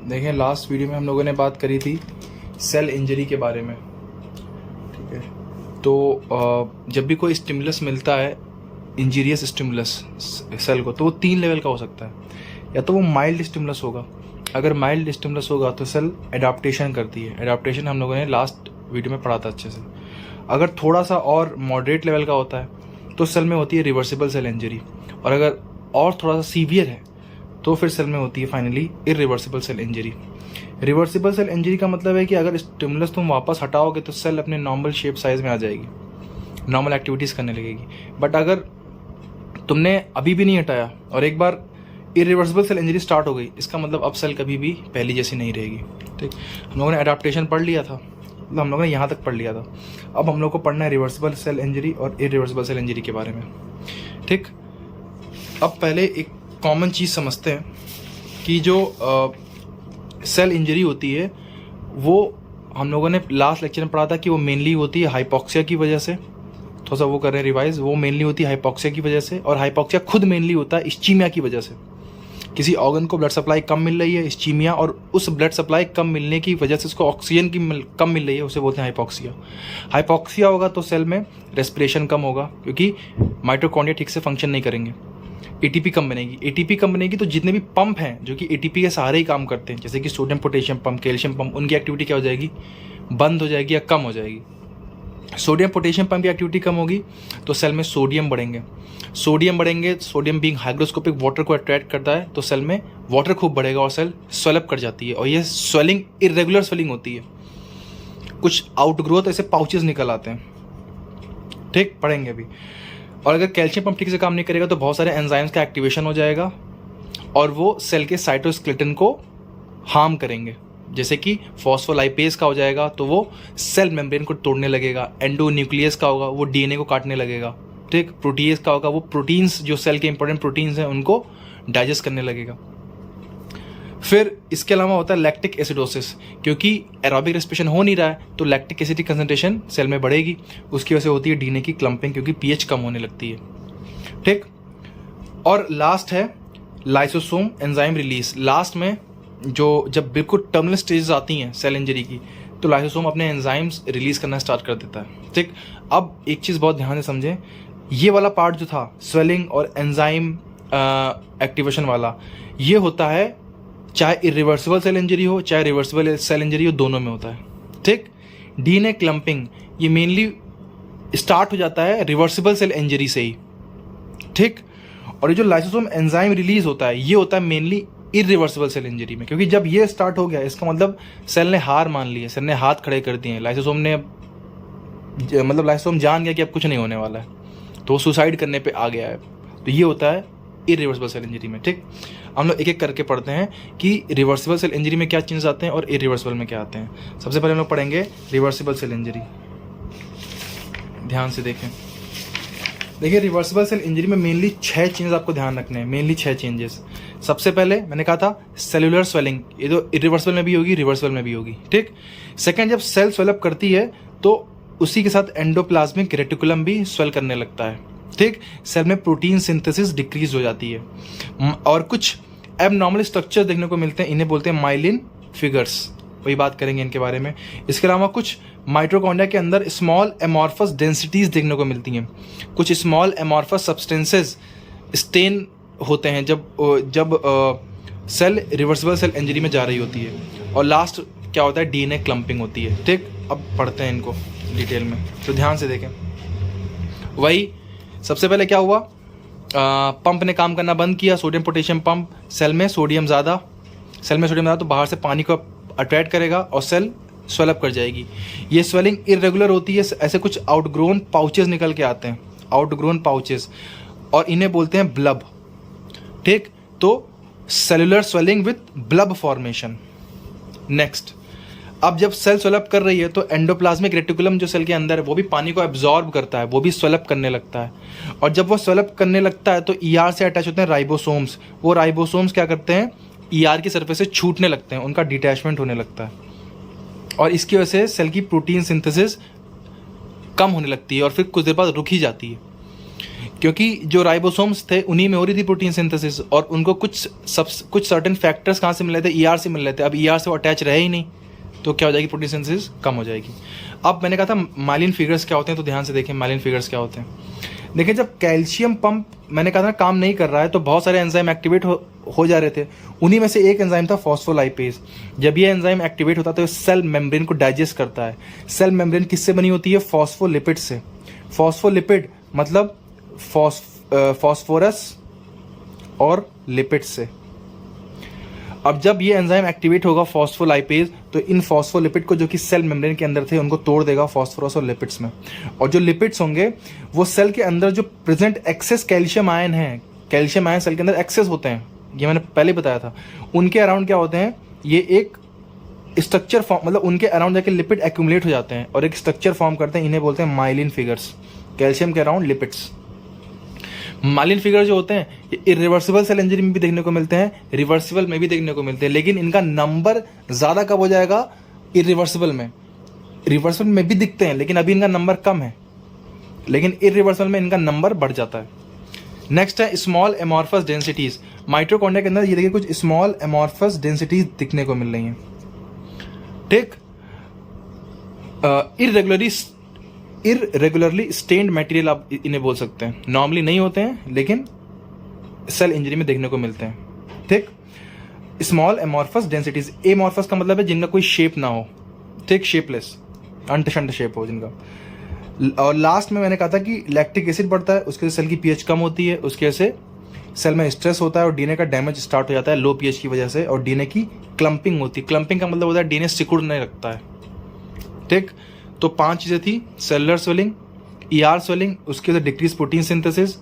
देखें, last video में हम लोगों ने बात करी थी सेल इंजरी के बारे में, ठीक है। तो जब भी कोई स्टिमुलस मिलता है, इंजीरियस स्टिमुलस सेल को, तो वो 3 लेवल का हो सकता है। या तो वो माइल्ड स्टिमुलस होगा, अगर माइल्ड स्टिमुलस होगा तो सेल एडाप्टेशन करती है। एडाप्टेशन हम लोगों ने लास्ट वीडियो में पढ़ा था अच्छे से। अगर थोड़ा सा और मॉडरेट लेवल का होता है तो सेल में होती है रिवर्सिबल सेल इंजरी, और अगर और थोड़ा सा सीवियर है तो फिर सेल में होती है finally irreversible cell injury. Reversible cell injury का मतलब है कि अगर स्टिमुलस तुम वापस हटाओगे तो सेल अपने नॉर्मल शेप साइज में आ जाएगी, नॉर्मल एक्टिविटीज़ करने लगेगी। बट अगर तुमने अभी भी नहीं हटाया और एक बार इरिवर्सिबल सेल इंजरी स्टार्ट हो गई, इसका मतलब अब सेल कभी भी पहली जैसी नहीं रहेगी, ठीक। हम लोगों ने एडाप्टेशन पढ़ लिया था, मतलब हम लोगों ने यहाँ तक पढ़ लिया था। अब हम लोग को पढ़ना है रिवर्सिबल सेल इंजरी और इरिवर्सिबल सेल इंजरी के बारे में, ठीक। अब पहले एक कॉमन चीज़ समझते हैं कि जो सेल इंजरी होती है वो हम लोगों ने लास्ट लेक्चर में पढ़ा था कि वो मेनली होती है हाइपोक्सिया की वजह से। थोड़ा सा वो कर रहे हैं रिवाइज। वो मेनली होती है हाइपोक्सिया की वजह से, और हाइपोक्सिया खुद मेनली होता है इस्चीमिया की वजह से। किसी ऑर्गन को ब्लड सप्लाई कम मिल रही है, इस्चीमिया, और उस ब्लड सप्लाई कम मिलने की वजह से उसको ऑक्सीजन की कम मिल रही है, उसे बोलते हैं हाइपोक्सिया। हाइपोक्सिया होगा तो सेल में रेस्पिरेशन कम होगा, क्योंकि माइटोकॉन्ड्रिया ठीक से फंक्शन नहीं करेंगे, एटीपी कम बनेगी। एटीपी कम बनेगी तो जितने भी पंप हैं जो कि एटीपी के सहारे ही काम करते हैं, जैसे कि sodium potassium pump, calcium pump, उनकी एक्टिविटी क्या हो जाएगी, बंद हो जाएगी या कम हो जाएगी। सोडियम पोटेशियम पंप की एक्टिविटी कम होगी तो सेल में सोडियम बढ़ेंगे। सोडियम बीइंग हाइग्रोस्कोपिक वाटर को अट्रैक्ट करता है, तो सेल में वाटर खूब बढ़ेगा और सेल स्वेलअप कर जाती है। और ये स्वेलिंग इरेगुलर स्वेलिंग होती है, कुछ आउटग्रोथ ऐसे पाउचेस निकल आते हैं, ठीक, पढ़ेंगे अभी। और अगर कैल्शियम पंप ठीक से काम नहीं करेगा तो बहुत सारे एंजाइम्स का एक्टिवेशन हो जाएगा और वो सेल के साइटोस्केलेटन को हार्म करेंगे, जैसे कि फॉस्फोलाइपेज का हो जाएगा तो वो सेल मेम्ब्रेन को तोड़ने लगेगा। एंडोन्यूक्लियस का होगा वो डीएनए को काटने लगेगा, ठीक। प्रोटीएज का होगा वो प्रोटीन्स, जो सेल के इंपॉर्टेंट प्रोटीन्स हैं, उनको डाइजेस्ट करने लगेगा। फिर इसके अलावा होता है लैक्टिक एसिडोसिस, क्योंकि एरोबिक रेस्पिरेशन हो नहीं रहा है तो लैक्टिक एसिड की कंसंट्रेशन सेल में बढ़ेगी, उसकी वजह से होती है डीएनए की क्लम्पिंग, क्योंकि पीएच कम होने लगती है, ठीक। और लास्ट है लाइसोसोम एंजाइम रिलीज। लास्ट में जो जब बिल्कुल टर्मिनल स्टेजेस आती हैं सेल इंजरी की, तो लाइसोसोम अपने एंजाइम्स रिलीज करना स्टार्ट कर देता है, ठीक। अब एक चीज़ बहुत ध्यान से समझें, ये वाला पार्ट जो था स्वेलिंग और एंजाइम एक्टिवेशन वाला, ये होता है चाहे इरिवर्सिबल सेल इंजरी हो चाहे रिवर्सिबल सेल इंजरी हो, दोनों में होता है, ठीक। डीएनए क्लम्पिंग ये मेनली स्टार्ट हो जाता है रिवर्सिबल सेल इंजरी से ही, ठीक। और ये जो लाइसोसोम एंजाइम रिलीज होता है ये होता है मेनली इरिवर्सिबल सेल इंजरी में, क्योंकि जब ये स्टार्ट हो गया इसका मतलब सेल ने हार मान ली है, सेल ने हाथ खड़े कर दिए, लाइसोसोम ने मतलब लाइसोसोम जान गया कि अब कुछ नहीं होने वाला है, तो वो सुसाइड करने पे आ गया है। तो ये होता है इरिवर्सिबल सेल इंजरी में, ठीक। हम लोग एक एक करके पढ़ते हैं कि रिवर्सिबल सेल इंजरी में क्या चेंजेस आते हैं और इरिवर्सिबल में क्या आते हैं। सबसे पहले हम लोग पढ़ेंगे रिवर्सिबल सेल इंजरी। ध्यान से देखें, देखिए रिवर्सिबल सेल इंजरी में मेनली 6 चेंजेस आपको ध्यान रखने हैं, मेनली 6 चेंजेस। सबसे पहले मैंने कहा था सेलुलर स्वेलिंग, ये तो इरिवर्सिबल में भी होगी, रिवर्सिबल में भी होगी, ठीक। सेकंड, जब सेल स्वेलअप करती है तो उसी के साथ एंडोप्लाज्मिक रेटिकुलम भी स्वेल करने लगता है, ठीक। सेल में प्रोटीन सिंथेसिस डिक्रीज हो जाती है और कुछ एबनॉर्मल स्ट्रक्चर देखने को मिलते हैं, इन्हें बोलते हैं माइलिन फिगर्स, वही बात करेंगे इनके बारे में। इसके अलावा कुछ माइटोकॉन्ड्रिया के अंदर स्मॉल एमॉर्फस डेंसिटीज देखने को मिलती हैं, कुछ स्मॉल एमॉर्फस सब्सटेंसेस स्टेन होते हैं जब सेल रिवर्सिबल सेल इंजरी में जा रही होती है। और लास्ट क्या होता है, डीएनए क्लम्पिंग होती है, ठीक। अब पढ़ते हैं इनको डिटेल में, तो ध्यान से देखें। वही सबसे पहले क्या हुआ, पंप ने काम करना बंद किया, सोडियम पोटेशियम पंप। सेल में सोडियम ज़्यादा तो बाहर से पानी को अट्रैक्ट करेगा और सेल स्वेलअप कर जाएगी। ये स्वेलिंग इरेगुलर होती है, ऐसे कुछ आउटग्रोन पाउचेस निकल के आते हैं, आउटग्रोन पाउचेस, और इन्हें बोलते हैं ब्लब, ठीक। तो cellular swelling with bulb formation. Next, अब जब सेल स्वेलअप कर रही है तो एंडोप्लाज्मिक रेटिकुलम जो सेल के अंदर है वो भी पानी को एब्जॉर्ब करता है, वो भी स्वेलअप करने लगता है। और जब वो स्वेलअप करने लगता है तो ईआर से अटैच होते हैं राइबोसोम्स। वो राइबोसोम्स क्या करते हैं, ईआर की सरफेस से छूटने लगते हैं, उनका डिटैचमेंट होने लगता है, और इसकी वजह से सेल की प्रोटीन सिंथेसिस कम होने लगती है और फिर कुछ देर बाद रुक ही जाती है। क्योंकि जो राइबोसोम्स थे उन्हीं में हो रही थी प्रोटीन सिंथेसिस, और उनको कुछ सर्टेन फैक्टर्स कहाँ से मिल रहे थे, ईआर से मिल रहे थे। अब ईआर से वो अटैच रहे ही नहीं, तो क्या हो जाएगी, प्रोटीन सिंथेसिस कम हो जाएगी। अब मैंने कहा था माइलिन फिगर्स क्या होते हैं, तो ध्यान से देखें माइलिन फिगर्स क्या होते हैं। देखिए जब कैल्शियम पंप मैंने कहा था काम नहीं कर रहा है, तो बहुत सारे एंजाइम एक्टिवेट हो जा रहे थे। उन्हीं में से एक एंजाइम था फॉस्फोलाइपेज। जब ये एंजाइम एक्टिवेट होता है तो सेल मेम्ब्रेन को डाइजेस्ट करता है। सेल मेम्ब्रेन किससे बनी होती है, फॉस्फोलिपिड से। फॉस्फोलिपिड मतलब फॉस्फोरस और लिपिड से। अब जब ये एंजाइम एक्टिवेट होगा फॉस्फोलाइपेज, तो इन फॉस्फोलिपिड को जो कि सेल मेम्ब्रेन के अंदर थे उनको तोड़ देगा फॉस्फोरस और लिपिड्स में। और जो लिपिड्स होंगे वो सेल के अंदर जो प्रेजेंट एक्सेस कैल्शियम आयन है, कैल्शियम आयन सेल के अंदर एक्सेस होते हैं, ये मैंने पहले बताया था। उनके अराउंड क्या होते हैं, ये एक स्ट्रक्चर फॉर्म, मतलब उनके अराउंड जाके लिपिड एक्यूमुलेट हो जाते हैं और एक स्ट्रक्चर फॉर्म करते हैं। इन्हें बोलते हैं माइलिन फिगर्स, कैल्शियम के अराउंड लिपिड्स। माइलिन फिगर जो होते हैं ये इरिवर्सिबल सेल इंजरी में भी देखने को मिलते हैं, रिवर्सिबल में भी देखने को मिलते हैं, लेकिन इनका नंबर ज़्यादा कब हो जाएगा, इरिवर्सिबल में। रिवर्सिबल में भी दिखते हैं लेकिन अभी इनका नंबर कम है, लेकिन इरिवर्सिबल में इनका नंबर बढ़ जाता है। नेक्स्ट है स्मॉल एमॉर्फस डेंसिटीज। माइटोकॉन्ड्रिया के अंदर ये देखिए कुछ स्मॉल एमॉर्फस डेंसिटीज दिखने को मिल रही हैं, ठीक। इरेगुलरली स्टेन्ड मटेरियल आप इन्हें बोल सकते हैं। नॉर्मली नहीं होते हैं लेकिन सेल इंजरी में देखने को मिलते हैं, ठीक। स्मॉल एमॉर्फस डेंसिटीज, एमॉर्फस का मतलब है जिनका कोई शेप ना हो, ठीक, शेपलेस, अंट शेप हो जिनका। और लास्ट में मैंने कहा था कि लैक्टिक एसिड बढ़ता है, उसके सेल की पीएच कम होती है, उसके से सेल में स्ट्रेस होता है और डीएनए का डैमेज स्टार्ट हो जाता है लो पीएच की वजह से, और डीएनए की क्लम्पिंग होती है। क्लम्पिंग का मतलब होता है डीएनए सिकुड़ने लगता है, ठीक। तो 5 चीज़ें थी, सेलुलर स्वेलिंग, ईआर स्वेलिंग, उसके बाद decrease protein synthesis,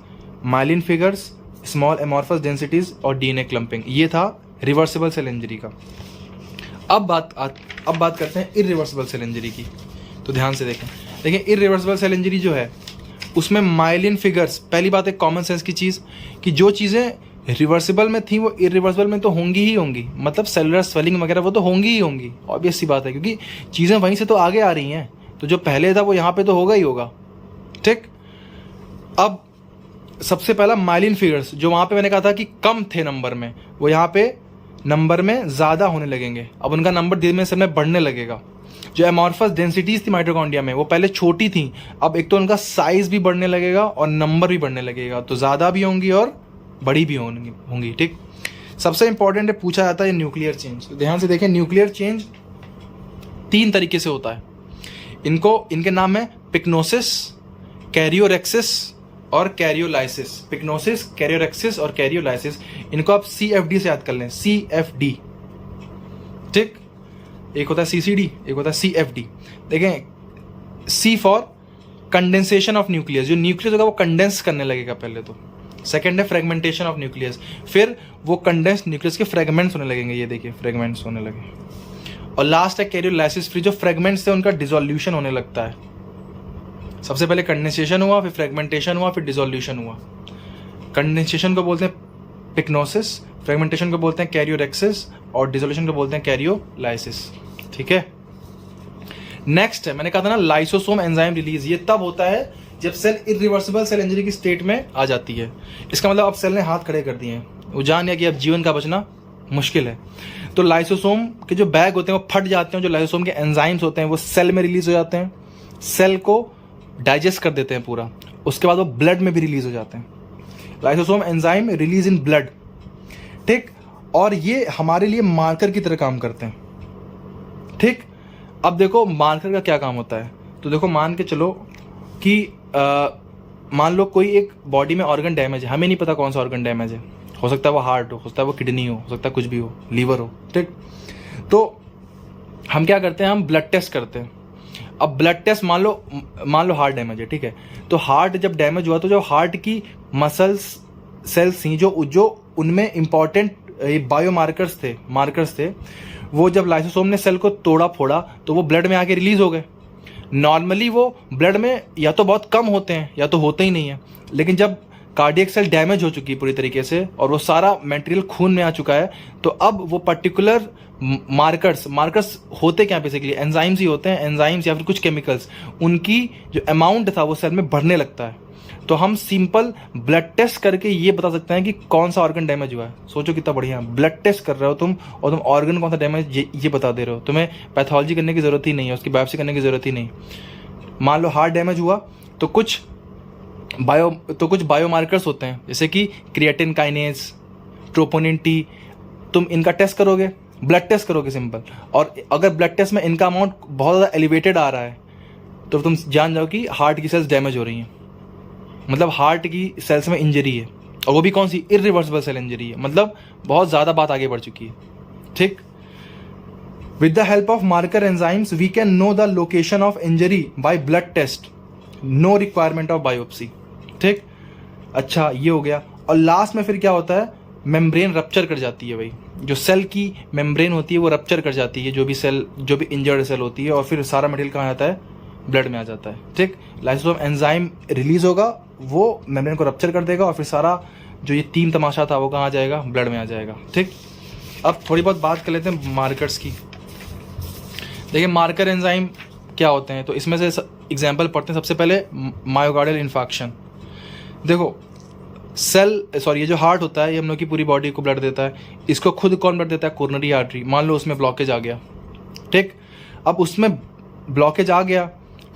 myelin figures, small amorphous densities और डीएनए क्लम्पिंग। ये था रिवर्सिबल सेल इंजरी का। अब बात करते हैं इरिवर्सिबल सेल इंजरी की। तो ध्यान से देखें, देखिए इरिवर्सिबल सेल इंजरी जो है उसमें माइलिन फिगर्स, पहली बात है कॉमन सेंस की चीज़ कि जो चीज़ें रिवर्सिबल में थी वो इरिवर्सिबल में तो होंगी ही होंगी, मतलब सेलुलर स्वेलिंग वगैरह वो तो होंगी ही होंगी, ऑब्वियस सी बात है, क्योंकि चीज़ें वहीं से तो आगे आ रही हैं, तो जो पहले था वो यहाँ पे तो होगा ही होगा, ठीक। अब सबसे पहला माइलिन फिगर्स, जो वहाँ पे मैंने कहा था कि कम थे नंबर में, वो यहाँ पे नंबर में ज़्यादा होने लगेंगे। अब उनका नंबर धीरे धीरे समय बढ़ने लगेगा। जो एमॉर्फस डेंसिटीज थी माइटोकॉन्ड्रिया में वो पहले छोटी थी, अब एक तो उनका साइज भी बढ़ने लगेगा और नंबर भी बढ़ने लगेगा, तो ज़्यादा भी होंगी और बड़ी भी होंगी, ठीक। सबसे इंपॉर्टेंट है, पूछा जाता है न्यूक्लियर चेंज। तो ध्यान से देखें, न्यूक्लियर चेंज 3 तरीके से होता है। इनके नाम है पिक्नोसिस, कैरियोरेक्सिस और कैरियोलाइसिस। पिक्नोसिस, कैरियोरेक्सिस और कैरियोलाइसिस, इनको आप CFD से याद कर लें, CFD, ठीक। एक होता है CCD, एक होता है CFD। देखें, C for condensation of nucleus, जो न्यूक्लियस होगा वो कंडेंस करने लगेगा पहले तो। सेकेंड है फ्रेगमेंटेशन ऑफ न्यूक्लियस, फिर वो कंडेंस न्यूक्लियस के फ्रेगमेंट्स होने लगेंगे, ये देखिए फ्रेगमेंट्स होने लगे। और लास्ट है कैरियोलाइसिस, फिर जो फ्रेगमेंट्स थे उनका डिसोल्यूशन होने लगता है। सबसे पहले कंडेंसेशन हुआ, फिर फ्रेगमेंटेशन हुआ, फिर डिसोल्यूशन हुआ। कंडेंसेशन को बोलते हैं पिक्नोसिस, फ्रेगमेंटेशन को बोलते हैं कैरियोरेक्सिस और डिसोल्यूशन को बोलते हैं कैरियोलाइसिस, ठीक है। नेक्स्ट है, मैंने कहा था ना लाइसोसोम एंजाइम रिलीज, ये तब होता है जब सेल इरिवर्सिबल सेल इंजरी की स्टेट में आ जाती है। इसका मतलब अब सेल ने हाथ खड़े कर दिए हैं, वो जान गया कि अब जीवन का बचना मुश्किल है। तो लाइसोसोम के जो बैग होते हैं वो फट जाते हैं, जो लाइसोसोम के एंजाइम्स होते हैं वो सेल में रिलीज हो जाते हैं, सेल को डाइजेस्ट कर देते हैं पूरा, उसके बाद वो ब्लड में भी रिलीज हो जाते हैं। Lysosome enzyme release in blood, ठीक। और ये हमारे लिए मार्कर की तरह काम करते हैं, ठीक। अब देखो मार्कर का क्या काम होता है, तो देखो मान के चलो कि मान लो कोई एक बॉडी में ऑर्गन डैमेज है, हमें नहीं पता कौन सा ऑर्गन डैमेज है, हो सकता है वो हार्ट हो सकता है वो किडनी हो सकता है कुछ भी हो, लीवर हो, ठीक। तो हम क्या करते हैं, हम ब्लड टेस्ट करते हैं। अब ब्लड टेस्ट मान लो हार्ट डैमेज है, ठीक है। तो हार्ट जब डैमेज हुआ तो जो हार्ट की मसल्स सेल्स थी, जो उनमें इंपॉर्टेंट बायोमार्कर्स थे, वो जब लाइसोसोम ने सेल को तोड़ा फोड़ा तो वो ब्लड में आके रिलीज हो गए। नॉर्मली वो ब्लड में या तो बहुत कम होते हैं या तो होते ही नहीं है, लेकिन जब कार्डियक सेल डैमेज हो चुकी है पूरी तरीके से और वो सारा मटेरियल खून में आ चुका है, तो अब वो पर्टिकुलर मार्कर्स होते क्या बेसिकली, एंजाइम्स ही होते हैं, एंजाइम्स या फिर कुछ केमिकल्स, उनकी जो अमाउंट था वो सेल में बढ़ने लगता है। तो हम सिंपल ब्लड टेस्ट करके ये बता सकते हैं कि कौन सा ऑर्गन डैमेज हुआ है। सोचो कितना बढ़िया, ब्लड टेस्ट कर रहे हो तुम और तुम ऑर्गन कौन सा डैमेज ये बता दे रहे हो। तुम्हें पैथोलॉजी करने की ज़रूरत ही नहीं है, उसकी बायोप्सी करने की ज़रूरत ही नहीं। मान लो हार्ट डैमेज हुआ तो कुछ बायोमार्कर्स होते हैं, जैसे कि क्रिएटिन काइनेज, ट्रोपोनिन टी, तुम इनका टेस्ट करोगे, ब्लड टेस्ट करोगे सिंपल, और अगर ब्लड टेस्ट में इनका अमाउंट बहुत ज़्यादा एलिवेटेड आ रहा है तो तुम जान जाओ कि हार्ट की सेल्स डैमेज हो रही हैं, मतलब हार्ट की सेल्स में इंजरी है, और वो भी कौन सी, इरिवर्सिबल सेल इंजरी है, मतलब बहुत ज़्यादा बात आगे बढ़ चुकी है। ठीक, with the help of marker enzymes we can know the location of injury by blood test, no requirement of biopsy. ठीक, अच्छा ये हो गया। और लास्ट में फिर क्या होता है, मेम्ब्रेन रप्चर कर जाती है भाई, जो सेल की मेम्ब्रेन होती है वो रप्चर कर जाती है, जो भी इंजर्ड सेल होती है, और फिर सारा मटेरियल कहाँ आता है, ब्लड में आ जाता है। ठीक, लाइसोसोम एंजाइम रिलीज होगा, वो मेम्ब्रेन को रप्चर कर देगा, और फिर सारा जो ये तीन तमाशा था वो कहाँ आ जाएगा, ब्लड में आ जाएगा। ठीक, अब थोड़ी बहुत बात कर लेते हैं मार्कर्स की। देखिए मार्कर एंजाइम क्या होते हैं, तो इसमें से एग्जाम्पल पढ़ते हैं। सबसे पहले मायोकार्डियल इन्फार्क्शन। देखो ये जो हार्ट होता है ये हम लोग की पूरी बॉडी को ब्लड देता है, इसको खुद कौन ब्लड देता है, कोरोनरी आर्टरी। मान लो उसमें ब्लॉकेज आ गया, ठीक, अब उसमें ब्लॉकेज आ गया,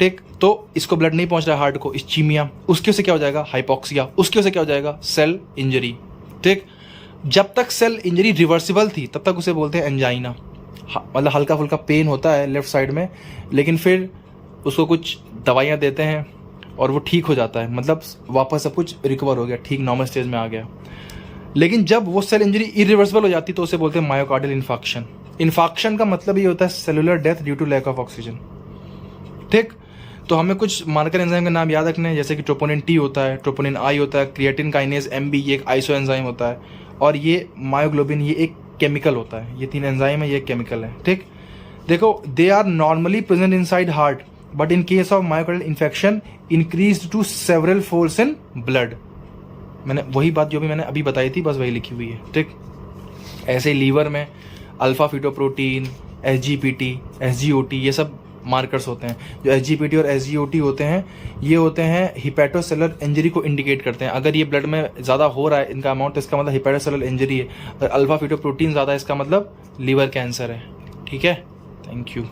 ठीक, तो इसको ब्लड नहीं पहुंच रहा है हार्ट को, इस्चीमिया, उसके से क्या हो जाएगा, हाइपोक्सिया, उसके से क्या हो जाएगा, सेल इंजरी। ठीक, जब तक सेल इंजरी रिवर्सिबल थी तब तक उसे बोलते हैं एंजाइना, मतलब हल्का फुल्का पेन होता है लेफ्ट साइड में, लेकिन फिर उसको कुछ दवाइयाँ देते हैं और वो ठीक हो जाता है, मतलब वापस सब कुछ रिकवर हो गया, ठीक नॉर्मल स्टेज में आ गया। लेकिन जब वो सेल इंजरी इरिवर्सिबल हो जाती तो उसे बोलते हैं मायोकार्डियल इन्फार्क्शन। इन्फार्क्शन का मतलब ये होता है cellular death due to lack of oxygen. ठीक, तो हमें कुछ मार्कर एंजाइम के नाम याद रखने हैं, जैसे कि ट्रोपोनिन टी होता है, ट्रोपोनिन आई होता है, क्रिएटिन काइनेज एमबी, ये एक आइसो एंजाइम होता है, और ये मायोग्लोबिन, ये एक केमिकल होता है। ये तीन एंजाइम है, ये केमिकल है। ठीक, देखो they are normally present inside heart, but in case of myocardial infection increase to several folds in blood. मैंने वही बात जो भी मैंने अभी बताई थी, बस वही लिखी हुई है। ठीक, ऐसे लीवर में अल्फा फीटोप्रोटीन, SGPT, SGOT, ये सब मार्कर्स होते हैं। जो SGPT और SGOT होते हैं, ये होते हैं हिपैटोसेलुलर इंजरी को इंडिकेट करते हैं। अगर ये ब्लड में ज़्यादा हो रहा है इनका अमाउंट, तो इसका मतलब हिपैटोसेलुलर इंजरी है। अगर अल्फा फीटोप्रोटीन ज़्यादा है, इसका मतलब लीवर कैंसर है। ठीक है, थैंक यू।